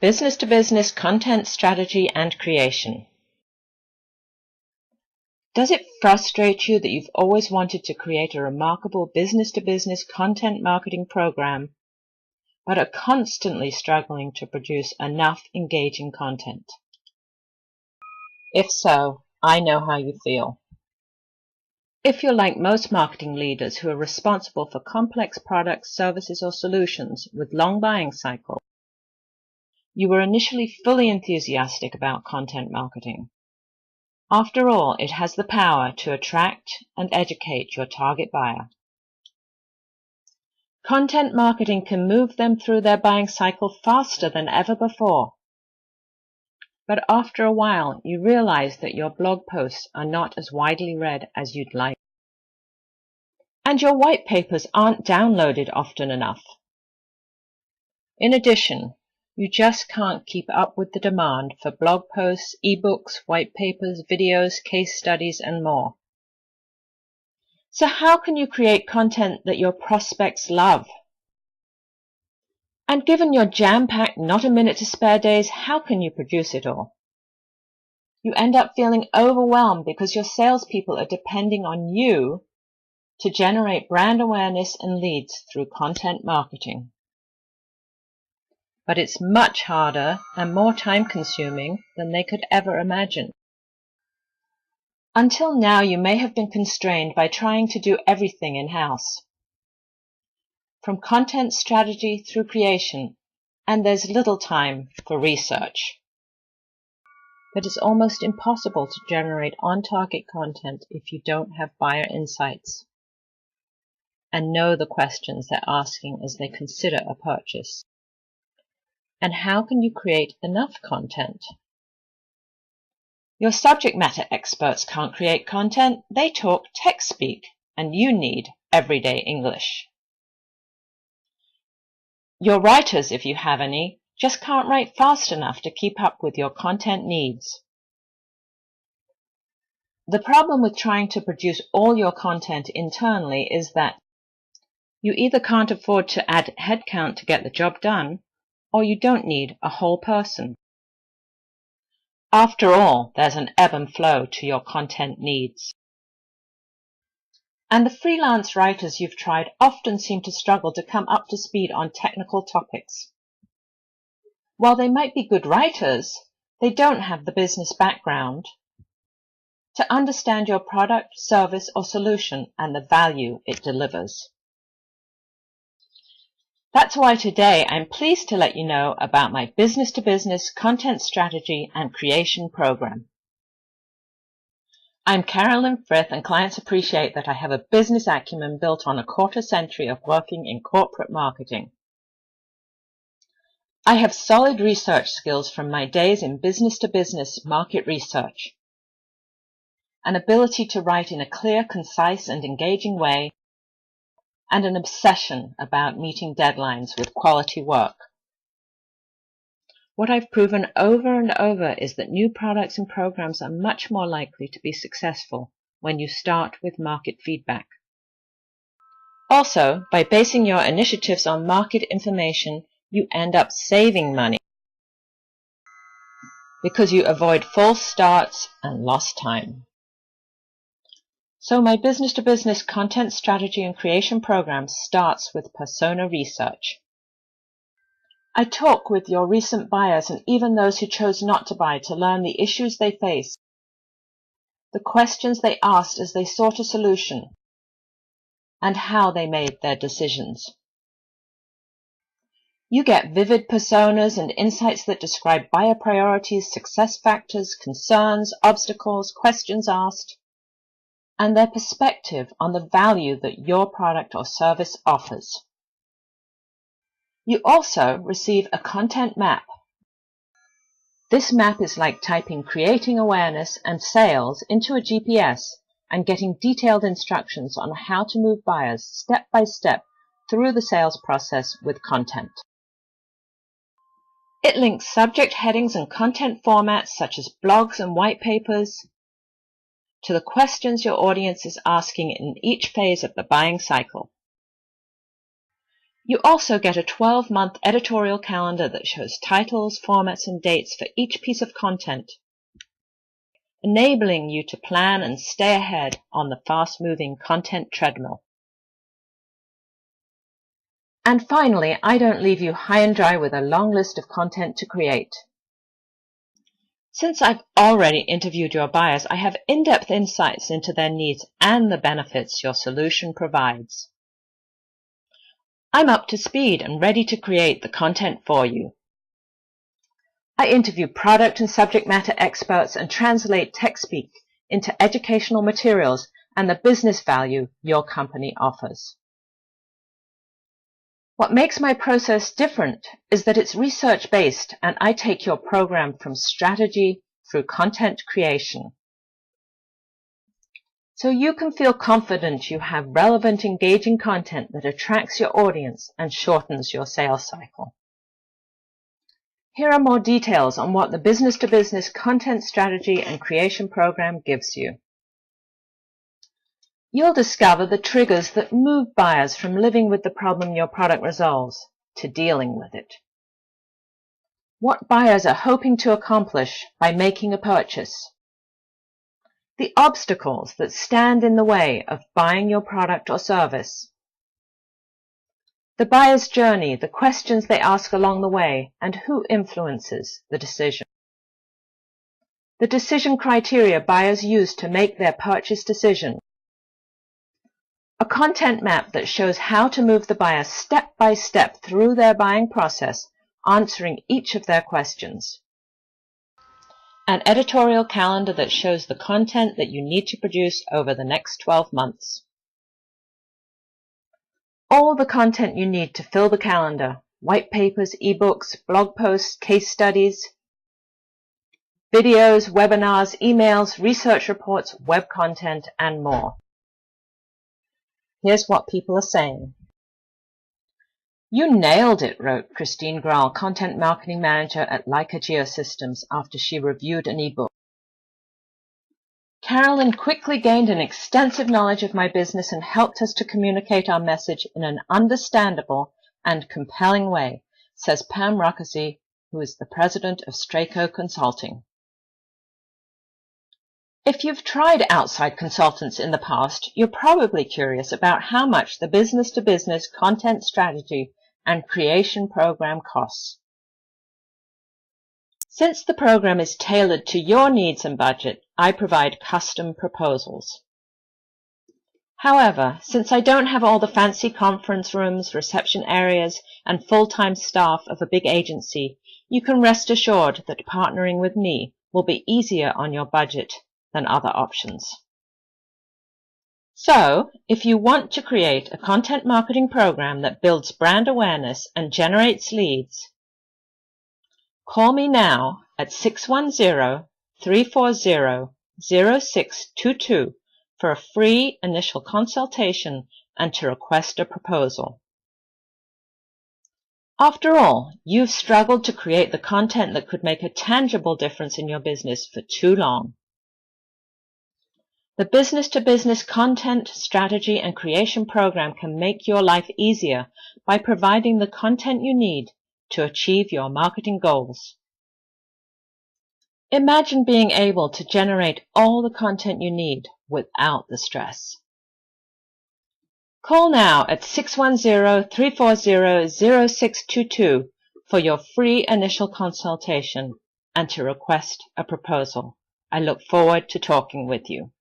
Business-to-business content strategy and creation. Does it frustrate you that you've always wanted to create a remarkable business-to-business content marketing program, but are constantly struggling to produce enough engaging content? If so, I know how you feel. If you're like most marketing leaders who are responsible for complex products, services, or solutions with long buying cycles, you were initially fully enthusiastic about content marketing. After all, it has the power to attract and educate your target buyer. Content marketing can move them through their buying cycle faster than ever before. But after a while, you realize that your blog posts are not as widely read as you'd like. And your white papers aren't downloaded often enough. In addition, you just can't keep up with the demand for blog posts, ebooks, white papers, videos, case studies, and more. So how can you create content that your prospects love? And given your jam-packed, not a minute to spare days, how can you produce it all? You end up feeling overwhelmed because your salespeople are depending on you to generate brand awareness and leads through content marketing. But it's much harder and more time-consuming than they could ever imagine. Until now, you may have been constrained by trying to do everything in-house, from content strategy through creation, and there's little time for research. But it's almost impossible to generate on-target content if you don't have buyer insights and know the questions they're asking as they consider a purchase. And how can you create enough content? Your subject matter experts can't create content. They talk tech speak, and you need everyday English. Your writers, if you have any, just can't write fast enough to keep up with your content needs. The problem with trying to produce all your content internally is that you either can't afford to add headcount to get the job done, or you don't need a whole person. After all, there's an ebb and flow to your content needs. And the freelance writers you've tried often seem to struggle to come up to speed on technical topics. While they might be good writers, they don't have the business background to understand your product, service, or solution and the value it delivers. That's why today I'm pleased to let you know about my business-to-business content strategy and creation program. I'm Carolyn Frith, and clients appreciate that I have a business acumen built on a quarter century of working in corporate marketing. I have solid research skills from my days in business-to-business market research, an ability to write in a clear, concise, and engaging way, and an obsession about meeting deadlines with quality work. What I've proven over and over is that new products and programs are much more likely to be successful when you start with market feedback. Also, by basing your initiatives on market information, you end up saving money because you avoid false starts and lost time. So my business-to-business content strategy and creation program starts with persona research. I talk with your recent buyers and even those who chose not to buy to learn the issues they face, the questions they asked as they sought a solution, and how they made their decisions. You get vivid personas and insights that describe buyer priorities, success factors, concerns, obstacles, questions asked, and their perspective on the value that your product or service offers. You also receive a content map. This map is like typing creating awareness and sales into a GPS and getting detailed instructions on how to move buyers step by step through the sales process with content. It links subject headings and content formats such as blogs and white papers to the questions your audience is asking in each phase of the buying cycle. You also get a 12-month editorial calendar that shows titles, formats, and dates for each piece of content, enabling you to plan and stay ahead on the fast-moving content treadmill. And finally, I don't leave you high and dry with a long list of content to create. Since I've already interviewed your buyers, I have in-depth insights into their needs and the benefits your solution provides. I'm up to speed and ready to create the content for you. I interview product and subject matter experts and translate tech speak into educational materials and the business value your company offers. What makes my process different is that it's research-based, and I take your program from strategy through content creation. So you can feel confident you have relevant, engaging content that attracts your audience and shortens your sales cycle. Here are more details on what the business-to-business content strategy and creation program gives you. You'll discover the triggers that move buyers from living with the problem your product resolves to dealing with it. What buyers are hoping to accomplish by making a purchase. The obstacles that stand in the way of buying your product or service. The buyer's journey, the questions they ask along the way, and who influences the decision. The decision criteria buyers use to make their purchase decision. A content map that shows how to move the buyer step by step through their buying process, answering each of their questions. An editorial calendar that shows the content that you need to produce over the next 12 months. All the content you need to fill the calendar: white papers, ebooks, blog posts, case studies, videos, webinars, emails, research reports, web content, and more. Here's what people are saying. "You nailed it," wrote Christine Grahl, content marketing manager at Leica Geosystems, after she reviewed an ebook. "Carolyn quickly gained an extensive knowledge of my business and helped us to communicate our message in an understandable and compelling way," says Pam Ruckesy, who is the president of Straco Consulting. If you've tried outside consultants in the past, you're probably curious about how much the business-to-business content strategy and creation program costs. Since the program is tailored to your needs and budget, I provide custom proposals. However, since I don't have all the fancy conference rooms, reception areas, and full-time staff of a big agency, you can rest assured that partnering with me will be easier on your budget than other options. So, if you want to create a content marketing program that builds brand awareness and generates leads, call me now at 610-340-0622 for a free initial consultation and to request a proposal. After all, you've struggled to create the content that could make a tangible difference in your business for too long. The business-to-business content strategy and creation program can make your life easier by providing the content you need to achieve your marketing goals. Imagine being able to generate all the content you need without the stress. Call now at 610-340-0622 for your free initial consultation and to request a proposal. I look forward to talking with you.